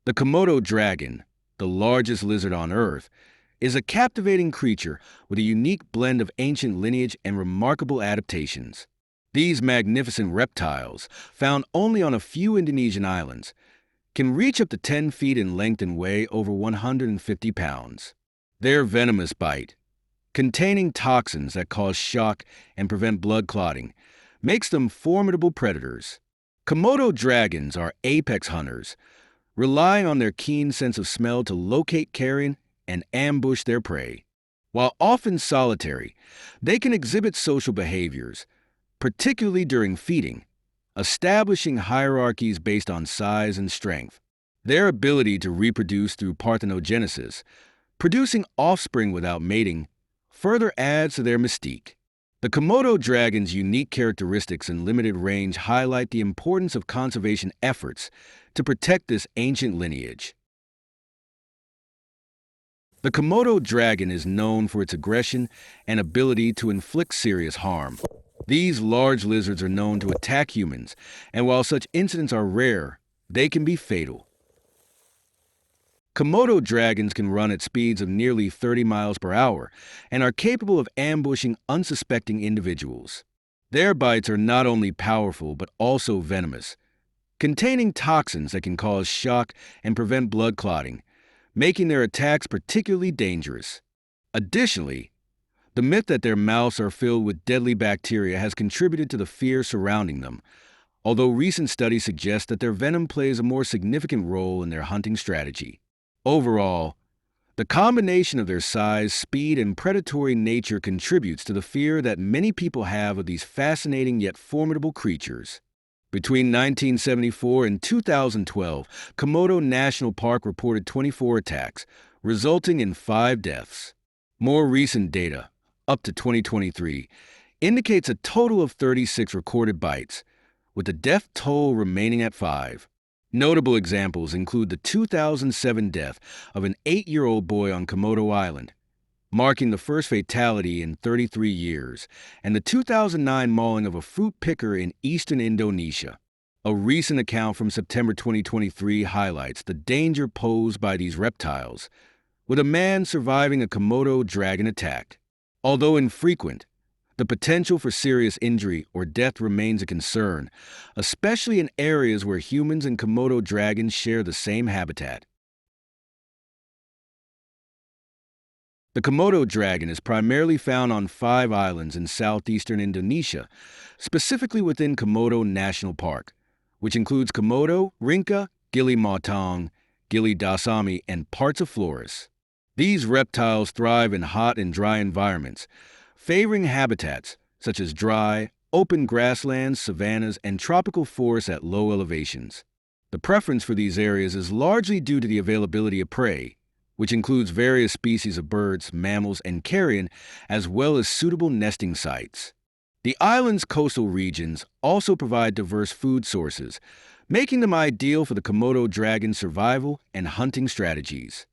The Komodo dragon, the largest lizard on Earth, is a captivating creature with a unique blend of ancient lineage and remarkable adaptations. These magnificent reptiles, found only on a few Indonesian islands, can reach up to 10 feet in length and weigh over 150 pounds. Their venomous bite, containing toxins that cause shock and prevent blood clotting, makes them formidable predators. Komodo dragons are apex hunters, relying on their keen sense of smell to locate carrion and ambush their prey. While often solitary, they can exhibit social behaviors, particularly during feeding, establishing hierarchies based on size and strength. Their ability to reproduce through parthenogenesis, producing offspring without mating, further adds to their mystique. The Komodo dragon's unique characteristics and limited range highlight the importance of conservation efforts to protect this ancient lineage. The Komodo dragon is known for its aggression and ability to inflict serious harm. These large lizards are known to attack humans, and while such incidents are rare, they can be fatal. Komodo dragons can run at speeds of nearly 30 miles per hour and are capable of ambushing unsuspecting individuals. Their bites are not only powerful but also venomous, containing toxins that can cause shock and prevent blood clotting, making their attacks particularly dangerous. Additionally, the myth that their mouths are filled with deadly bacteria has contributed to the fear surrounding them, although recent studies suggest that their venom plays a more significant role in their hunting strategy. Overall, the combination of their size, speed, and predatory nature contributes to the fear that many people have of these fascinating yet formidable creatures. Between 1974 and 2012, Komodo National Park reported 24 attacks, resulting in 5 deaths. More recent data, up to 2023, indicates a total of 36 recorded bites, with the death toll remaining at 5. Notable examples include the 2007 death of an 8-year-old boy on Komodo Island, marking the first fatality in 33 years, and the 2009 mauling of a fruit picker in eastern Indonesia. A recent account from September 2023 highlights the danger posed by these reptiles, with a man surviving a Komodo dragon attack. Although infrequent, the potential for serious injury or death remains a concern, especially in areas where humans and Komodo dragons share the same habitat. The Komodo dragon is primarily found on 5 islands in southeastern Indonesia, specifically within Komodo National Park, which includes Komodo, Rinca, Gili Matang, Gili Dasami, and parts of Flores. These reptiles thrive in hot and dry environments, favoring habitats such as dry, open grasslands, savannas, and tropical forests at low elevations. The preference for these areas is largely due to the availability of prey, which includes various species of birds, mammals, and carrion, as well as suitable nesting sites. The island's coastal regions also provide diverse food sources, making them ideal for the Komodo dragon's survival and hunting strategies.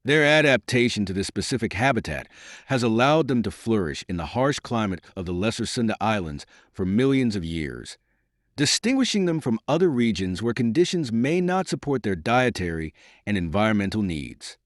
Their adaptation to this specific habitat has allowed them to flourish in the harsh climate of the Lesser Sunda Islands for millions of years, distinguishing them from other regions where conditions may not support their dietary and environmental needs.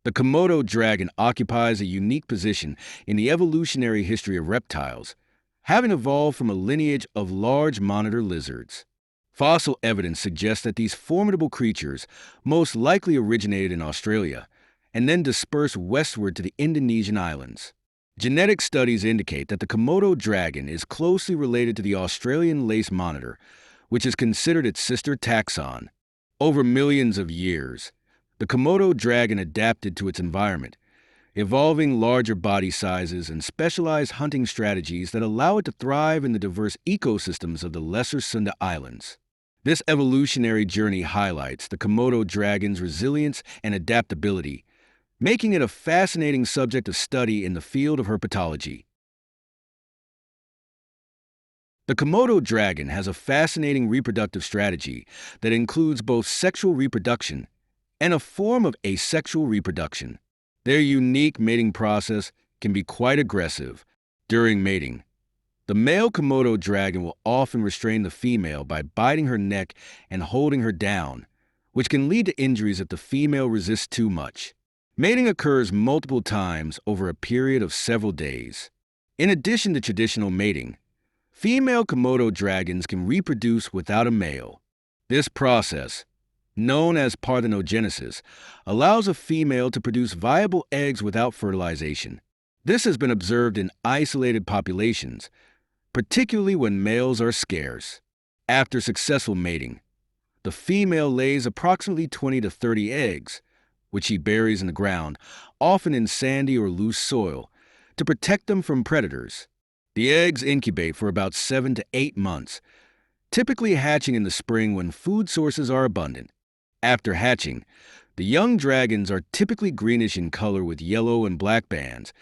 The Komodo dragon occupies a unique position in the evolutionary history of reptiles, having evolved from a lineage of large monitor lizards. Fossil evidence suggests that these formidable creatures most likely originated in Australia and then dispersed westward to the Indonesian islands. Genetic studies indicate that the Komodo dragon is closely related to the Australian lace monitor, which is considered its sister taxon. Over millions of years, the Komodo dragon adapted to its environment, evolving larger body sizes and specialized hunting strategies that allow it to thrive in the diverse ecosystems of the Lesser Sunda Islands. This evolutionary journey highlights the Komodo dragon's resilience and adaptability, making it a fascinating subject of study in the field of herpetology. The Komodo dragon has a fascinating reproductive strategy that includes both sexual reproduction and a form of asexual reproduction. Their unique mating process can be quite aggressive. During mating, the male Komodo dragon will often restrain the female by biting her neck and holding her down, which can lead to injuries if the female resists too much. Mating occurs multiple times over a period of several days. In addition to traditional mating, female Komodo dragons can reproduce without a male. This process, known as parthenogenesis, allows a female to produce viable eggs without fertilization. This has been observed in isolated populations, particularly when males are scarce. After successful mating, the female lays approximately 20 to 30 eggs, which she buries in the ground, often in sandy or loose soil, to protect them from predators. The eggs incubate for about 7 to 8 months, typically hatching in the spring when food sources are abundant. After hatching, the young dragons are typically greenish in color with yellow and black bands,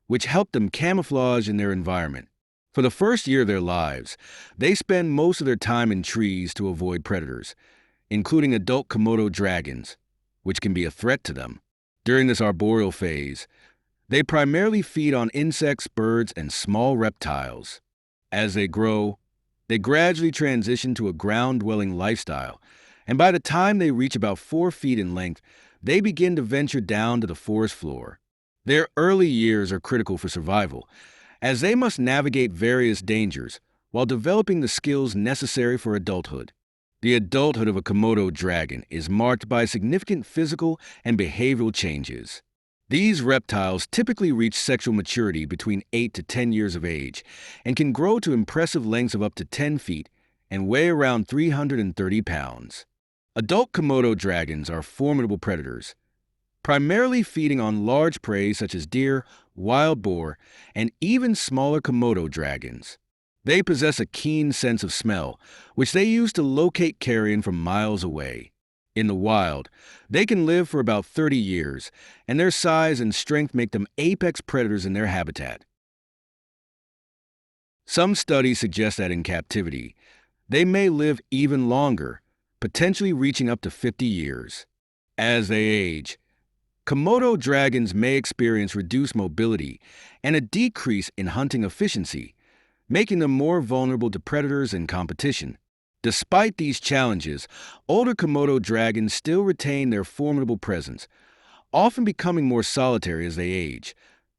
which help them camouflage in their environment. For the first year of their lives, they spend most of their time in trees to avoid predators, including adult Komodo dragons, which can be a threat to them. During this arboreal phase, they primarily feed on insects, birds, and small reptiles. As they grow, they gradually transition to a ground-dwelling lifestyle, and by the time they reach about 4 feet in length, they begin to venture down to the forest floor. Their early years are critical for survival, as they must navigate various dangers while developing the skills necessary for adulthood. The adulthood of a Komodo dragon is marked by significant physical and behavioral changes. These reptiles typically reach sexual maturity between 8 to 10 years of age and can grow to impressive lengths of up to 10 feet and weigh around 330 pounds. Adult Komodo dragons are formidable predators, primarily feeding on large prey such as deer, wild boar, and even smaller Komodo dragons. They possess a keen sense of smell, which they use to locate carrion from miles away. In the wild, they can live for about 30 years, and their size and strength make them apex predators in their habitat. Some studies suggest that in captivity, they may live even longer, potentially reaching up to 50 years. As they age, Komodo dragons may experience reduced mobility and a decrease in hunting efficiency, making them more vulnerable to predators and competition. Despite these challenges, older Komodo dragons still retain their formidable presence, often becoming more solitary as they age,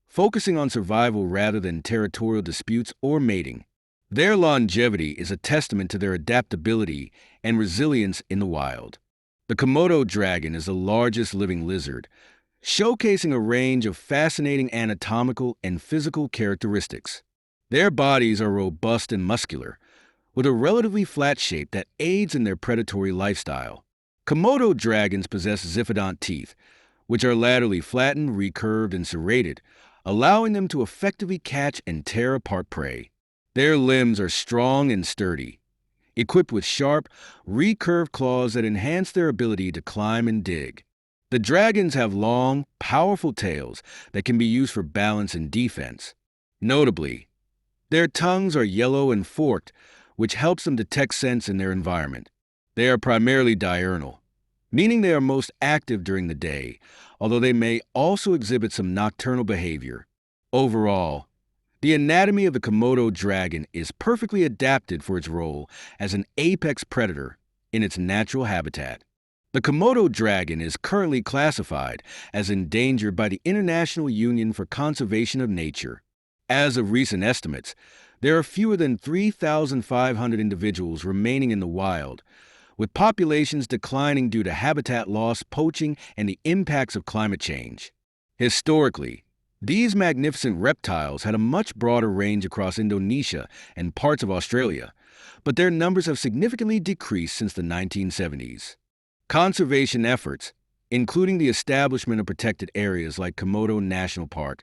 focusing on survival rather than territorial disputes or mating. Their longevity is a testament to their adaptability and resilience in the wild. The Komodo dragon is the largest living lizard, showcasing a range of fascinating anatomical and physical characteristics. Their bodies are robust and muscular, with a relatively flat shape that aids in their predatory lifestyle. Komodo dragons possess zyphodont teeth, which are laterally flattened, recurved, and serrated, allowing them to effectively catch and tear apart prey. Their limbs are strong and sturdy, equipped with sharp, recurved claws that enhance their ability to climb and dig. The dragons have long, powerful tails that can be used for balance and defense. Notably, their tongues are yellow and forked, which helps them detect scents in their environment. They are primarily diurnal, meaning they are most active during the day, although they may also exhibit some nocturnal behavior. Overall, the anatomy of the Komodo dragon is perfectly adapted for its role as an apex predator in its natural habitat. The Komodo dragon is currently classified as endangered by the International Union for Conservation of Nature. As of recent estimates, there are fewer than 3,500 individuals remaining in the wild, with populations declining due to habitat loss, poaching, and the impacts of climate change. Historically, these magnificent reptiles had a much broader range across Indonesia and parts of Australia, but their numbers have significantly decreased since the 1970s. Conservation efforts, including the establishment of protected areas like Komodo National Park,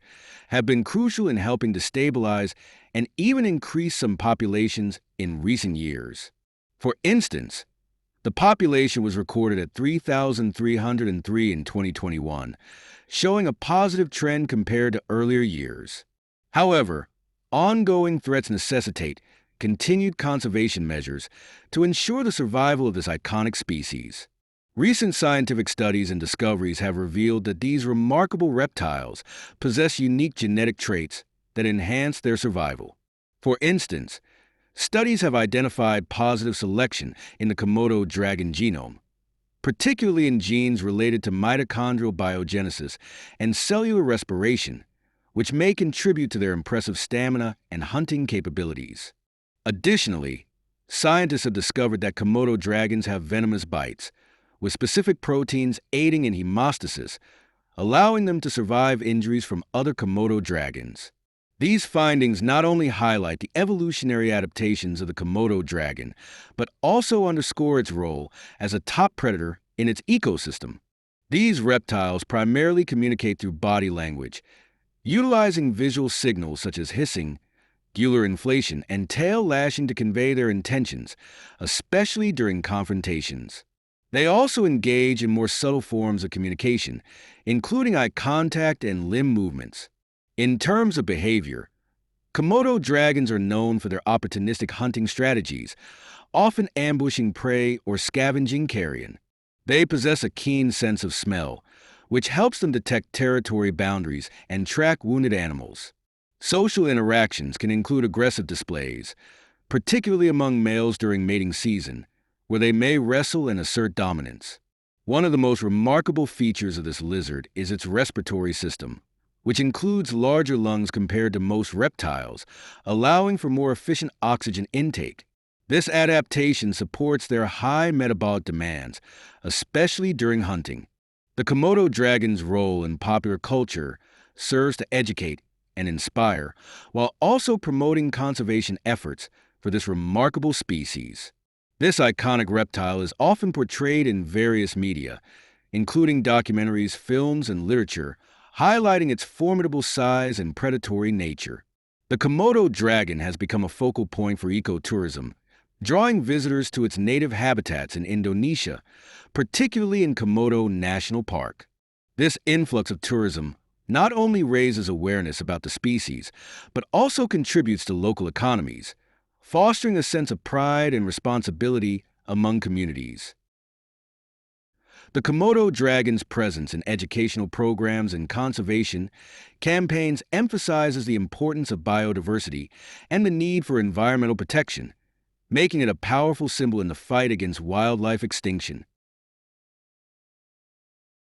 have been crucial in helping to stabilize and even increase some populations in recent years. For instance, the population was recorded at 3,303 in 2021, showing a positive trend compared to earlier years. However, ongoing threats necessitate continued conservation measures to ensure the survival of this iconic species. Recent scientific studies and discoveries have revealed that these remarkable reptiles possess unique genetic traits that enhance their survival. For instance, studies have identified positive selection in the Komodo dragon genome, particularly in genes related to mitochondrial biogenesis and cellular respiration, which may contribute to their impressive stamina and hunting capabilities. Additionally, scientists have discovered that Komodo dragons have venomous bites, with specific proteins aiding in hemostasis, allowing them to survive injuries from other Komodo dragons. These findings not only highlight the evolutionary adaptations of the Komodo dragon, but also underscore its role as a top predator in its ecosystem. These reptiles primarily communicate through body language, utilizing visual signals such as hissing, gular inflation, and tail lashing to convey their intentions, especially during confrontations. They also engage in more subtle forms of communication, including eye contact and limb movements. In terms of behavior, Komodo dragons are known for their opportunistic hunting strategies, often ambushing prey or scavenging carrion. They possess a keen sense of smell, which helps them detect territory boundaries and track wounded animals. Social interactions can include aggressive displays, particularly among males during mating season, where they may wrestle and assert dominance. One of the most remarkable features of this lizard is its respiratory system, which includes larger lungs compared to most reptiles, allowing for more efficient oxygen intake. This adaptation supports their high metabolic demands, especially during hunting. The Komodo dragon's role in popular culture serves to educate and inspire, while also promoting conservation efforts for this remarkable species. This iconic reptile is often portrayed in various media, including documentaries, films, and literature, highlighting its formidable size and predatory nature. The Komodo dragon has become a focal point for ecotourism, drawing visitors to its native habitats in Indonesia, particularly in Komodo National Park. This influx of tourism not only raises awareness about the species, but also contributes to local economies, fostering a sense of pride and responsibility among communities. The Komodo dragon's presence in educational programs and conservation campaigns emphasizes the importance of biodiversity and the need for environmental protection, making it a powerful symbol in the fight against wildlife extinction.